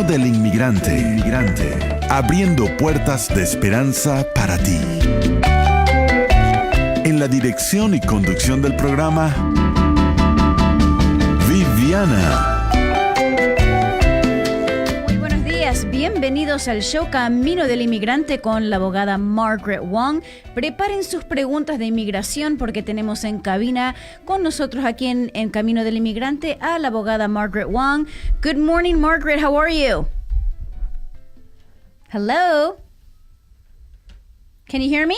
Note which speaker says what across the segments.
Speaker 1: Camino del Inmigrante, abriendo puertas de esperanza para ti. En la dirección y conducción del programa, Viviana.
Speaker 2: Bienvenidos al show Camino del Inmigrante con la abogada Margaret Wong. Preparen sus preguntas de inmigración porque tenemos en cabina con nosotros aquí en Camino del Inmigrante a la abogada Margaret Wong. Good morning, Margaret. How are you? Hello? Can you hear me?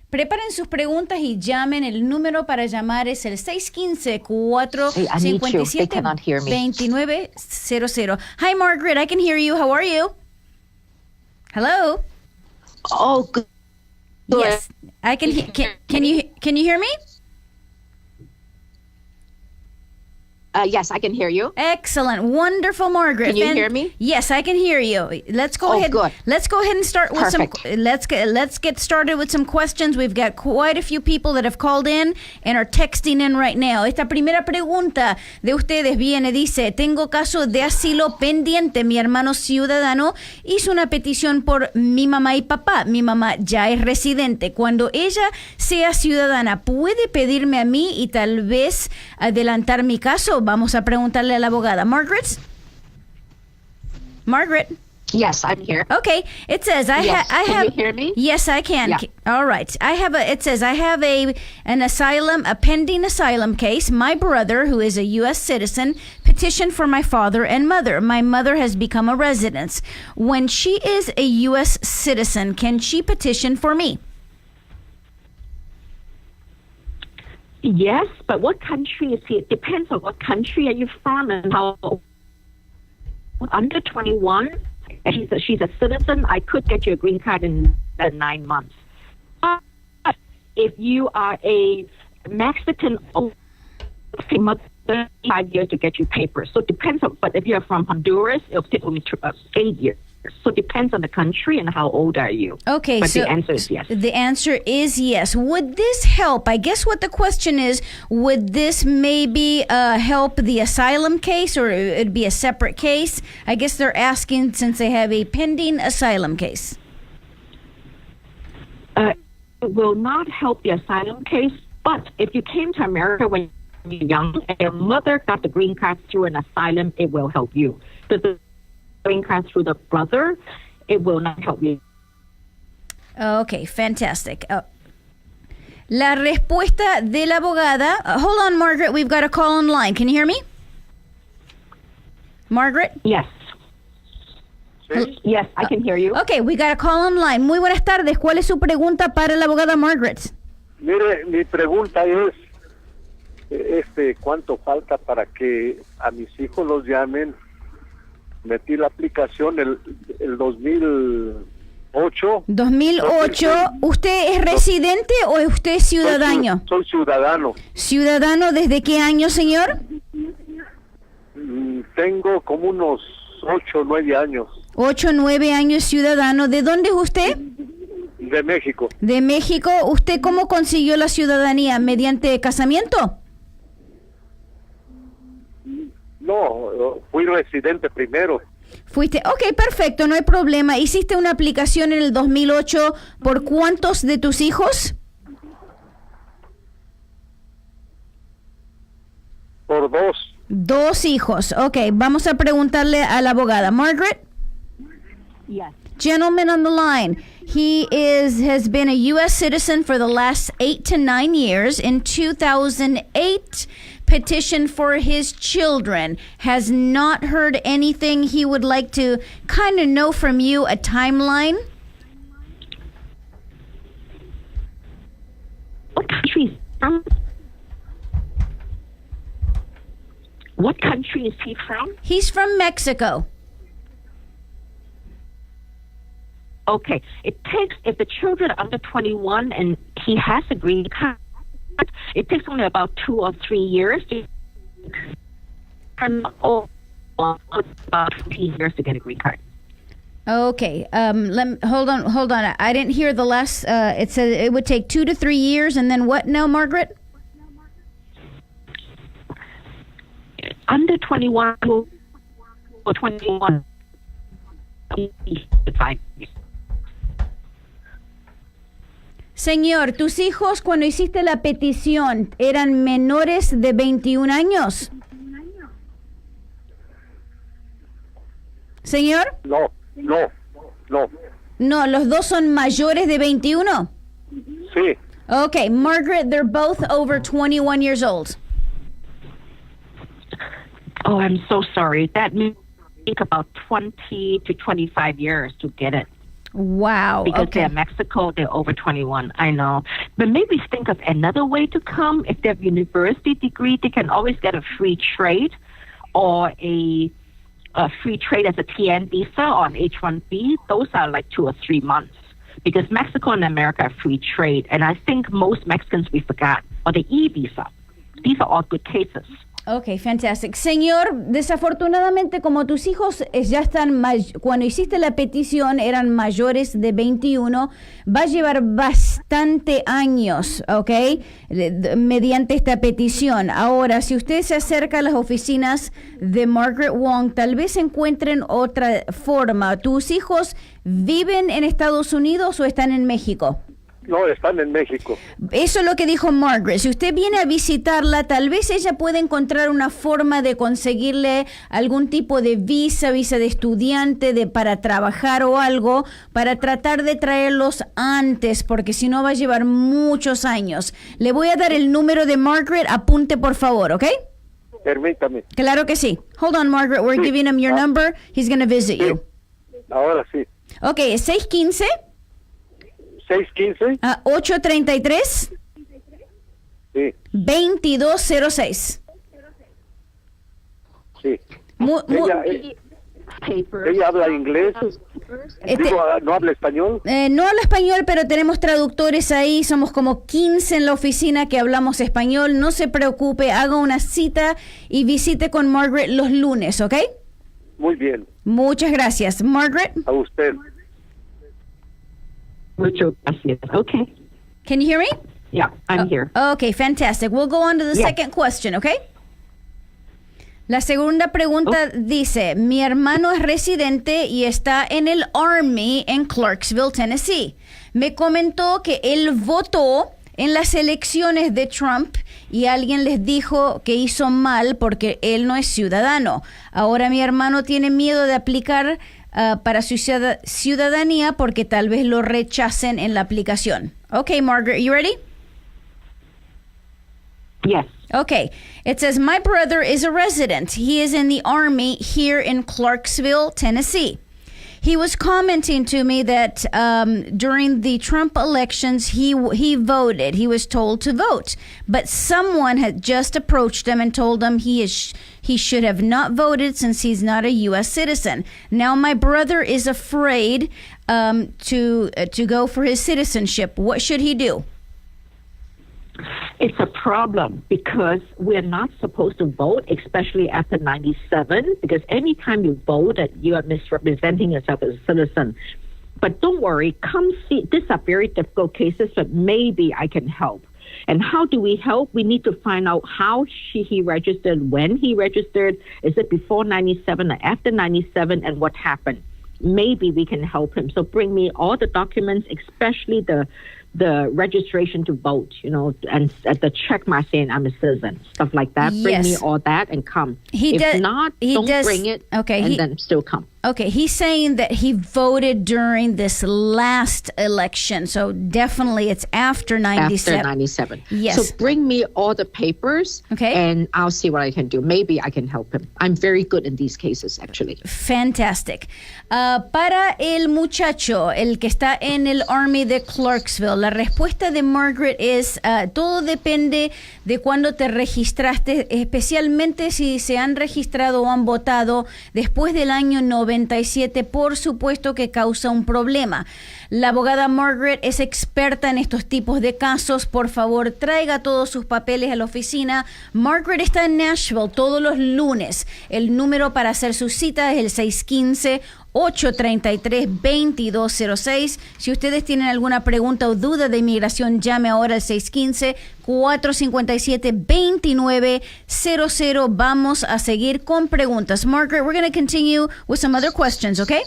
Speaker 2: Preparen sus preguntas y llamen. El número para llamar es el 615-457-2900. Hi, Margaret. I can hear you. How are you? Hello?
Speaker 3: Oh, good.
Speaker 2: Yes, I can. Can you hear me?
Speaker 3: Yes, I can hear you.
Speaker 2: Excellent, wonderful, Margaret.
Speaker 3: Can you hear me?
Speaker 2: Yes, I can hear you. Let's go ahead.
Speaker 3: Good.
Speaker 2: Let's go ahead and start with
Speaker 3: Perfect.
Speaker 2: Let's get started with some questions. We've got quite a few people that have called in and are texting in right now. Esta primera pregunta de ustedes dice: tengo caso de asilo pendiente. Mi hermano ciudadano hizo una petición por mi mamá y papá. Mi mamá ya es residente. Cuando ella sea ciudadana, ¿puede pedirme a mí y tal vez adelantar mi caso? Vamos a preguntarle a la abogada. Margaret?
Speaker 3: Yes, I'm here.
Speaker 2: Okay. It says I have.
Speaker 3: Can you hear me?
Speaker 2: Yes, I can.
Speaker 3: Yeah.
Speaker 2: All right. It says I have a pending asylum case. My brother, who is a U.S. citizen, petitioned for my father and mother. My mother has become a resident. When she is a U.S. citizen, can she petition for me?
Speaker 4: Yes, but what country is he? It depends on what country are you from and how. Under 21, she's a citizen. I could get you a green card in 9 months. But if you are a Mexican, it must take 5 years to get you papers. So it depends on. But if you're from Honduras, it'll take only 8 years. So it depends on the country and how old are you.
Speaker 2: Okay,
Speaker 4: but
Speaker 2: so
Speaker 4: the answer is yes.
Speaker 2: The answer is yes. Would this help? I guess what the question is, would this maybe help the asylum case, or it'd be a separate case? I guess they're asking since they have a pending asylum case.
Speaker 4: It will not help the asylum case, but if you came to America when you were young and your mother got the green card through an asylum, it will help you. The green card through the brother, it will not help you.
Speaker 2: Okay, fantastic. La respuesta de la abogada. Hold on, Margaret. We've got a call online. Can you hear me? Margaret?
Speaker 4: Yes. Yes, I can hear you.
Speaker 2: Okay, we got a call online. Muy buenas tardes. ¿Cuál es su pregunta para la abogada Margaret?
Speaker 5: Mire, mi pregunta es, ¿cuánto falta para que a mis hijos los llamen? Metí la aplicación el 2008.
Speaker 2: 2008. ¿Usted es residente o usted es ciudadano?
Speaker 5: Soy ciudadano.
Speaker 2: ¿Ciudadano desde qué año, señor?
Speaker 5: Tengo como unos 8 o 9 años.
Speaker 2: 8 o 9 años ciudadano. ¿De dónde es usted?
Speaker 5: De México.
Speaker 2: De México. ¿Usted cómo consiguió la ciudadanía? ¿Mediante casamiento?
Speaker 5: No, fui residente primero.
Speaker 2: Fuiste, ok, perfecto, no hay problema. ¿Hiciste una aplicación en el 2008 por cuántos de tus hijos?
Speaker 5: Por 2.
Speaker 2: 2 hijos, ok. Vamos a preguntarle a la abogada. Margaret?
Speaker 4: Yes.
Speaker 2: Gentleman on the line. He has been a U.S. citizen for the last 8 to 9 years. In 2008, petitioned for his children. Has not heard anything. He would like to kind of know from you a timeline.
Speaker 4: What country is from? What country is he from?
Speaker 2: He's from Mexico.
Speaker 4: Okay. It takes, if the children are under 21 and he has a green card, it takes only about 2 or 3 years to about 20 years to get a green card.
Speaker 2: Okay. Hold on. I didn't hear the last. It said it would take 2 to 3 years, and then what now, Margaret?
Speaker 4: Under 21, 21.
Speaker 2: Señor, ¿tus hijos cuando hiciste la petición eran menores de 21 años? Señor?
Speaker 5: No.
Speaker 2: No, los dos son mayores de 21.
Speaker 5: Sí.
Speaker 2: Okay, Margaret, they're both over 21 years old.
Speaker 4: Oh, I'm so sorry. That means about 20 to 25 years to get it.
Speaker 2: Wow.
Speaker 4: Because
Speaker 2: Okay.
Speaker 4: they're Mexico, they're over 21. I know. But maybe think of another way to come. If they have university degree, they can always get a free trade or a free trade as a TN visa on H-1B. Those are like 2 or 3 months. Because Mexico and America are free trade. And I think most Mexicans we forgot. Or the E-visa. These are all good cases.
Speaker 2: Ok, fantastic. Señor, desafortunadamente como tus hijos ya están, cuando hiciste la petición eran mayores de 21, va a llevar bastante años, ok, mediante esta petición. Ahora, si usted se acerca a las oficinas de Margaret Wong, tal vez encuentren otra forma. ¿Tus hijos viven en Estados Unidos o están en México?
Speaker 5: No, están en México.
Speaker 2: Eso es lo que dijo Margaret. Si usted viene a visitarla, tal vez ella puede encontrar una forma de conseguirle algún tipo de visa de estudiante, para trabajar o algo, para tratar de traerlos antes, porque si no va a llevar muchos años. Le voy a dar el número de Margaret, apunte por favor, ¿ok?
Speaker 5: Permítame.
Speaker 2: Claro que sí. Hold on, Margaret, we're giving him your number. He's going to visit you.
Speaker 5: Ahora sí.
Speaker 2: Ok, es 615
Speaker 5: 615.
Speaker 2: 833
Speaker 5: Sí.
Speaker 2: 2206.
Speaker 5: Sí.
Speaker 2: Ella
Speaker 5: habla inglés. Digo, ¿no habla español?
Speaker 2: No habla español, pero tenemos traductores ahí. Somos como 15 en la oficina que hablamos español. No se preocupe, haga una cita y visite con Margaret los lunes, ¿ok?
Speaker 5: Muy bien.
Speaker 2: Muchas gracias. Margaret?
Speaker 5: A usted.
Speaker 4: Muchas gracias. Okay.
Speaker 2: Can you hear me?
Speaker 4: Yeah, I'm here.
Speaker 2: Okay, fantastic. We'll go on to the second question, okay? La segunda pregunta dice, mi hermano es residente y está en el Army en Clarksville, Tennessee. Me comentó que él votó en las elecciones de Trump y alguien les dijo que hizo mal porque él no es ciudadano. Ahora mi hermano tiene miedo de aplicar para su ciudadanía porque tal vez lo rechacen en la aplicación. Okay, Margaret, you ready?
Speaker 4: Yes.
Speaker 2: Okay. It says, my brother is a resident. He is in the Army here in Clarksville, Tennessee. He was commenting to me that during the Trump elections, he voted. He was told to vote. But someone had just approached him and told him he should have not voted since he's not a U.S. citizen. Now my brother is afraid to go for his citizenship. What should he do?
Speaker 4: It's a problem because we're not supposed to vote, especially after 97, because anytime you vote, you are misrepresenting yourself as a citizen. But don't worry, come see. These are very difficult cases, but maybe I can help. And how do we help? We need to find out how he registered, when he registered. Is it before 97 or after 97, and what happened? Maybe we can help him. So bring me all the documents, especially the registration to vote, and the check mark saying I'm a citizen, stuff like that. Bring me all that and come. If not, don't bring it, and then still come.
Speaker 2: Okay, he's saying that he voted during this last election, so definitely it's after 97.
Speaker 4: After 97.
Speaker 2: Yes.
Speaker 4: So bring me all the papers, and I'll see what I can do. Maybe I can help him. I'm very good in these cases, actually.
Speaker 2: Fantastic. Para el muchacho, el que está en el Army de Clarksville, la respuesta de Margaret es, todo depende de cuándo te registraste, especialmente si se han registrado o han votado después del año 97, por supuesto que causa un problema. La abogada Margaret es experta en estos tipos de casos. Por favor, traiga todos sus papeles a la oficina. Margaret está en Nashville todos los lunes. El número para hacer su cita es el 615 833-2206. Si ustedes tienen alguna pregunta o duda de inmigración, llame ahora al 615-457-2900. Vamos a seguir con preguntas. Margaret, we're going to continue with some other questions, okay?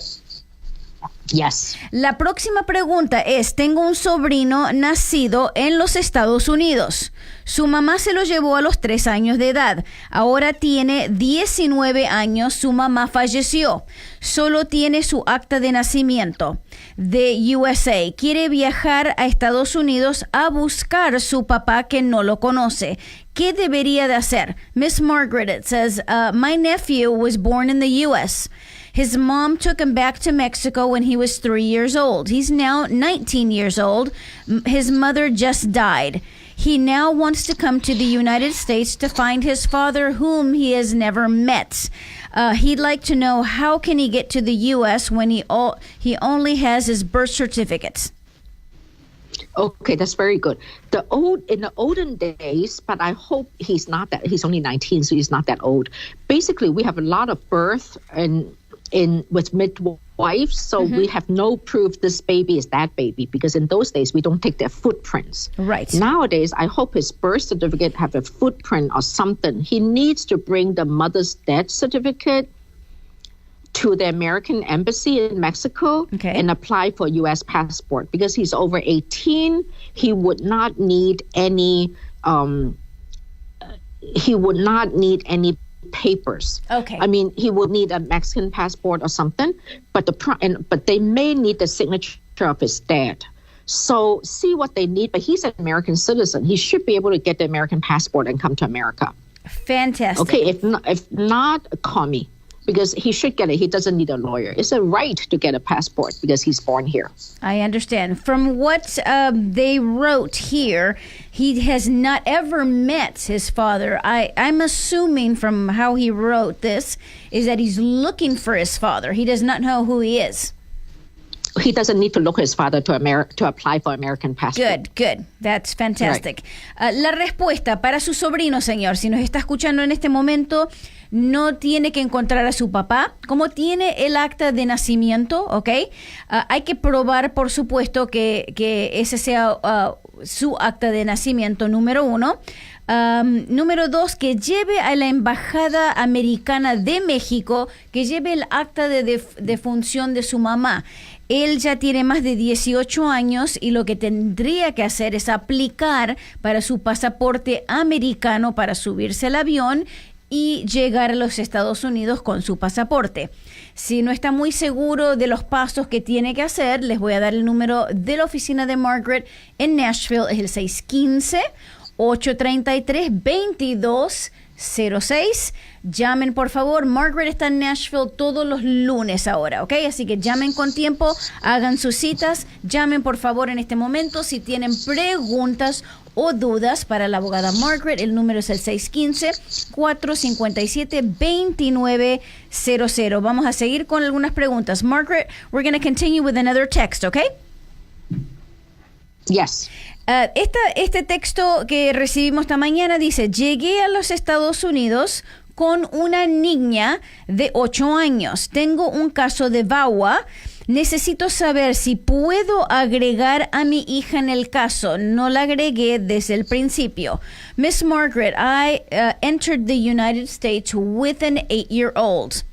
Speaker 3: Yes.
Speaker 2: La próxima pregunta es, tengo un sobrino nacido en los Estados Unidos. Su mamá se lo llevó a los 3 años de edad. Ahora tiene 19 años, su mamá falleció. Solo tiene su acta de nacimiento de USA. Quiere viajar a Estados Unidos a buscar su papá que no lo conoce. ¿Qué debería de hacer? Miss Margaret, it says, my nephew was born in the U.S., His mom took him back to Mexico when he was 3 years old. He's now 19 years old. His mother just died. He now wants to come to the United States to find his father, whom he has never met. He'd like to know, how can he get to the U.S. when he only has his birth certificates?
Speaker 3: Okay, that's very good. In the olden days, but I hope he's only 19, so he's not that old. Basically, we have a lot of birth with midwives, so we have no proof this baby is that baby, because in those days we don't take their footprints.
Speaker 2: Right.
Speaker 3: Nowadays, I hope his birth certificate have a footprint or something. He needs to bring the mother's death certificate to the American embassy in Mexico and apply for a U.S. passport. Because he's over 18, he would not need any papers.
Speaker 2: Okay.
Speaker 3: I mean, he would need a Mexican passport or something, but they may need the signature of his dad. So see what they need, but he's an American citizen. He should be able to get the American passport and come to America.
Speaker 2: Fantastic.
Speaker 3: Okay, if not, call me, because he should get it. He doesn't need a lawyer. It's a right to get a passport because he's born here.
Speaker 2: I understand. From what they wrote here, he has not ever met his father. I'm assuming from how he wrote this is that he's looking for his father. He does not know who he is.
Speaker 3: He doesn't need to look at his father to apply for American passport.
Speaker 2: Good. That's fantastic. Right. La respuesta para su sobrino, señor, si nos está escuchando en este momento, no tiene que encontrar a su papá. Como tiene el acta de nacimiento, ¿ok? Hay que probar, por supuesto, que ese sea su acta de nacimiento, número 1. Número 2, que lleve a la Embajada Americana de México, que lleve el acta de defunción de su mamá. Él ya tiene más de 18 años y lo que tendría que hacer es aplicar para su pasaporte americano para subirse al avión y llegar a los Estados Unidos con su pasaporte. Si no está muy seguro de los pasos que tiene que hacer, les voy a dar el número de la oficina de Margaret en Nashville. Es el 615-833-2206. Llamen, por favor. Margaret está en Nashville todos los lunes ahora, ¿ok? Así que llamen con tiempo, hagan sus citas. Llamen, por favor, en este momento si tienen preguntas o dudas para la abogada Margaret. El número es el 615-457-2900. Vamos a seguir con algunas preguntas. Margaret, we're going to continue with another text, ¿ok?
Speaker 3: Yes.
Speaker 2: Este texto que recibimos esta mañana dice: llegué a los Estados Unidos con una niña de 8 años. Tengo un caso de VAWA. Necesito saber si puedo agregar a mi hija en el caso. No la agregué desde el principio. Miss Margaret, I entered the United States with an 8-year-old.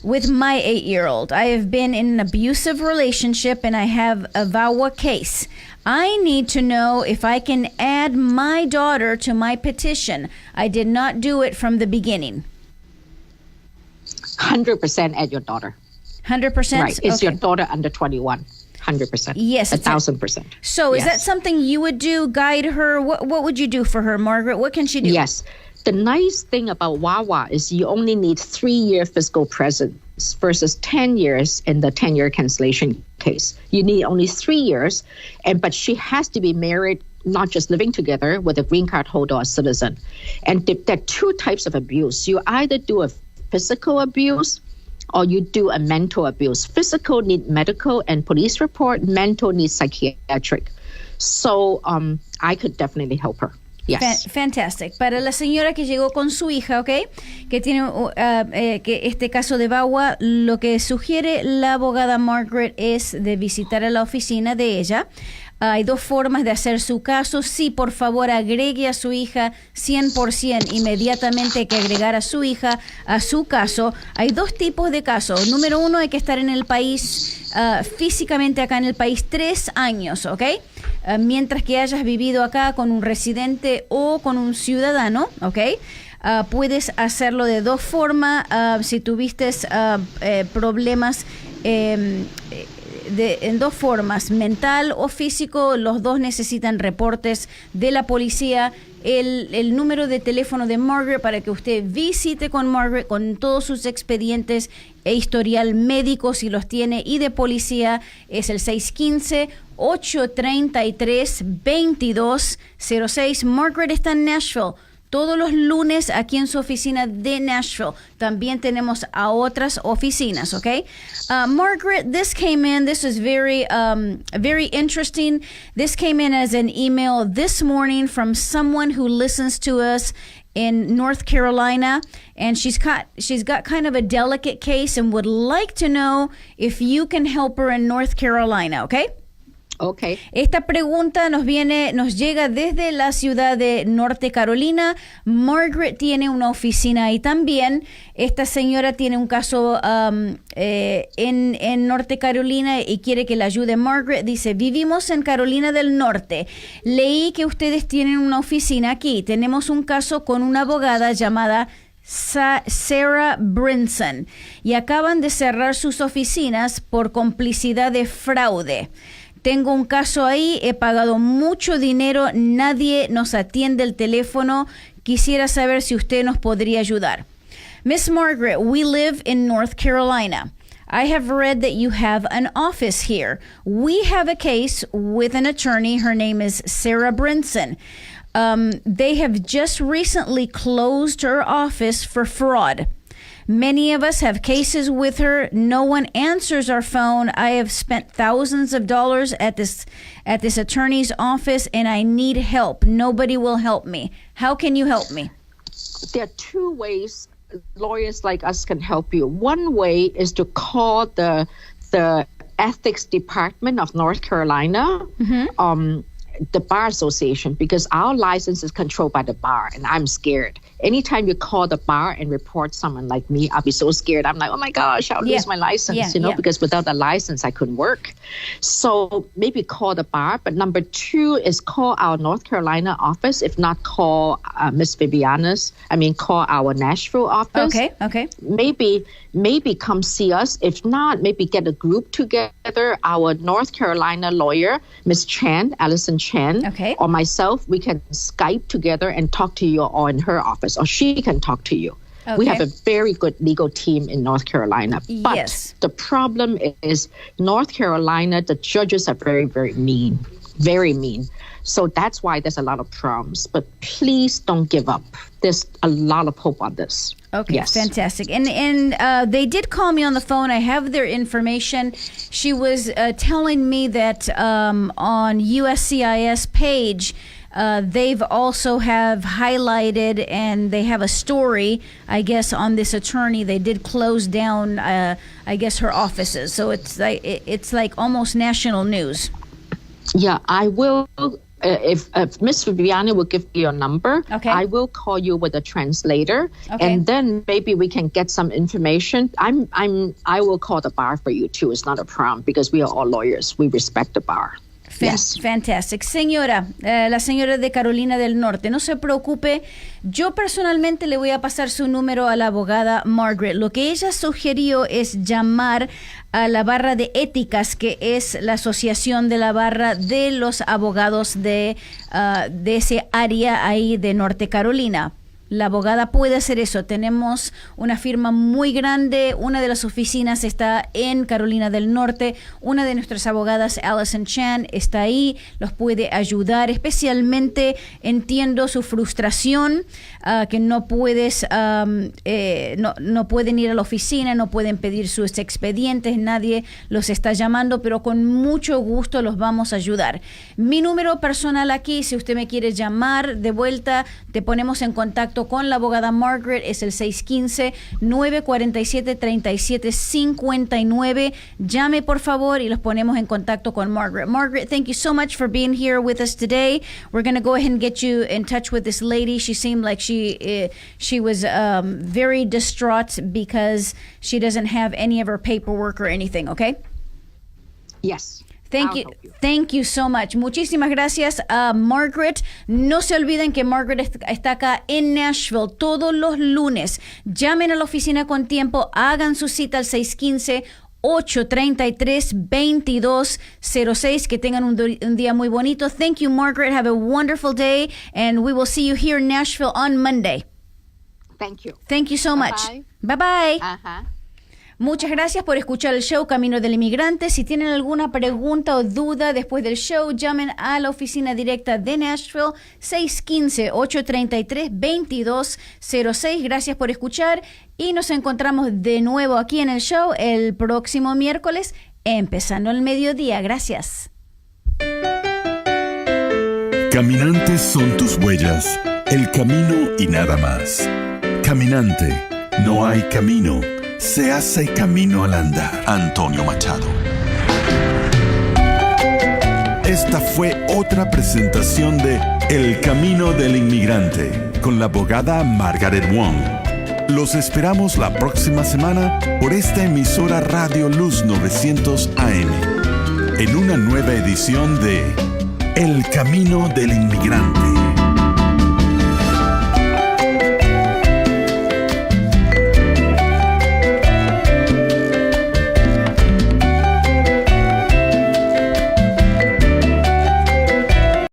Speaker 2: With my 8-year-old. I have been in an abusive relationship and I have a VAWA case. I need to know if I can add my daughter to my petition. I did not do it from the beginning.
Speaker 3: 100% add your daughter.
Speaker 2: 100%?
Speaker 3: Right. Is your daughter under 21? 100%.
Speaker 2: Yes.
Speaker 3: 1,000%.
Speaker 2: So is that something you would do, guide her? What would you do for her, Margaret? What can she do?
Speaker 3: Yes. The nice thing about VAWA is you only need 3-year physical presence versus 10 years in the 10-year cancellation case. You need only 3 years, but she has to be married, not just living together, with a green card holder or citizen. And there are 2 types of abuse. You either do a physical abuse or you do a mental abuse. Physical need medical and police report. Mental needs psychiatric. So I could definitely help her. Yes.
Speaker 2: Fantastic. Para la señora que llegó con su hija, ¿ok? Que tiene que este caso de VAWA, lo que sugiere la abogada Margaret es de visitar a la oficina de ella. Hay dos formas de hacer su caso. Sí, por favor, agregue a su hija 100%. Inmediatamente hay que agregar a su hija a su caso. Hay dos tipos de casos. Número uno, hay que estar en el país, físicamente acá en el país, 3 años, ¿ok? Mientras que hayas vivido acá con un residente o con un ciudadano, ¿ok? Puedes hacerlo de dos formas. Si tuviste problemas en dos formas, mental o físico, los dos necesitan reportes de la policía. El número de teléfono de Margaret para que usted visite con Margaret con todos sus expedientes e historial médico si los tiene y de policía es el 615-833-2206. Margaret está en Nashville todos los lunes aquí en su oficina de Nashville. También tenemos a otras oficinas, ¿ok? Margaret, this came in. This is very interesting. This came in as an email this morning from someone who listens to us in North Carolina, and she's got kind of a delicate case and would like to know if you can help her in North Carolina, ¿ok?
Speaker 3: Okay.
Speaker 2: Esta pregunta nos llega desde la ciudad de Norte Carolina. Margaret tiene una oficina ahí también. Esta señora tiene un caso en Norte Carolina y quiere que la ayude Margaret. Dice, vivimos en Carolina del Norte. Leí que ustedes tienen una oficina aquí. Tenemos un caso con una abogada llamada Sarah Brinson y acaban de cerrar sus oficinas por complicidad de fraude. Tengo un caso ahí, he pagado mucho dinero, nadie nos atiende el teléfono. Quisiera saber si usted nos podría ayudar. Miss Margaret, we live in North Carolina. I have read that you have an office here. We have a case with an attorney. Her name is Sarah Brinson. They have just recently closed her office for fraud. Many of us have cases with her. No one answers our phone. I have spent thousands of dollars at this attorney's office, and I need help. Nobody will help me. How can you help me?
Speaker 3: There are 2 ways lawyers like us can help you. One way is to call the ethics department of North Carolina. Mm-hmm. The Bar Association, because our license is controlled by the bar, and I'm scared. Anytime you call the bar and report someone like me, I'll be so scared. I'm like, oh my gosh, I'll lose my license, because without a license, I couldn't work. So maybe call the bar. But number 2 is call our North Carolina office. If not, call call our Nashville office.
Speaker 2: Okay.
Speaker 3: Maybe come see us. If not, maybe get a group together. Our North Carolina lawyer, Miss Chan, Allison Chan, or myself, we can Skype together and talk to you or in her office, or she can talk to you. Okay. We have a very good legal team in North Carolina. But the problem is North Carolina, the judges are very, very mean. Very mean. So that's why there's a lot of problems. But please don't give up. There's a lot of hope on this.
Speaker 2: Okay, yes. Fantastic. And they did call me on the phone. I have their information. She was telling me that on USCIS page, they've also have highlighted and they have a story, I guess, on this attorney. They did close down, I guess, her offices. So it's like almost national news.
Speaker 3: Yeah, I will. If Miss Viviani will give you your number, I will call you with a translator, and then maybe we can get some information. I will call the bar for you too. It's not a problem because we are all lawyers. We respect the bar. Yes.
Speaker 2: Fantastic. Señora, la señora de Carolina del Norte, no se preocupe. Yo personalmente le voy a pasar su número a la abogada Margaret. Lo que ella sugirió es llamar a la barra de éticas, que es la asociación de la barra de los abogados de ese área ahí de Norte Carolina. La abogada puede hacer eso. Tenemos una firma muy grande. Una de las oficinas está en Carolina del Norte. Una de nuestras abogadas, Allison Chan, está ahí. Los puede ayudar. Especialmente entiendo su frustración, que no puedes, no pueden ir a la oficina, no pueden pedir sus expedientes, nadie los está llamando, pero con mucho gusto los vamos a ayudar. Mi número personal aquí, si usted me quiere llamar de vuelta, te ponemos en contacto con la abogada Margaret, es el 615-947-3759. Llame por favor y los ponemos en contacto con Margaret. Margaret, thank you so much for being here with us today. We're going to go ahead and get you in touch with this lady. She seemed like she was very distraught because she doesn't have any of her paperwork or anything, okay?
Speaker 3: Yes.
Speaker 2: Thank you so much. Muchísimas gracias a Margaret. No se olviden que Margaret está acá en Nashville todos los lunes. Llamen a la oficina con tiempo, hagan su cita al 615-833-2206. Que tengan un día muy bonito. Thank you, Margaret. Have a wonderful day, and we will see you here in Nashville on Monday.
Speaker 3: Thank you.
Speaker 2: Thank you so much. Bye-bye. Muchas gracias por escuchar el show Camino del Inmigrante. Si tienen alguna pregunta o duda después del show, llamen a la oficina directa de Nashville, 615-833-2206. Gracias por escuchar y nos encontramos de nuevo aquí en el show el próximo miércoles, empezando el mediodía. Gracias.
Speaker 1: Caminantes son tus huellas, el camino y nada más. Caminante, no hay camino. Se hace camino al andar. Antonio Machado. Esta fue otra presentación de El Camino del Inmigrante con la abogada Margaret Wong. Los esperamos la próxima semana por esta emisora Radio Luz 900 AM en una nueva edición de El Camino del Inmigrante.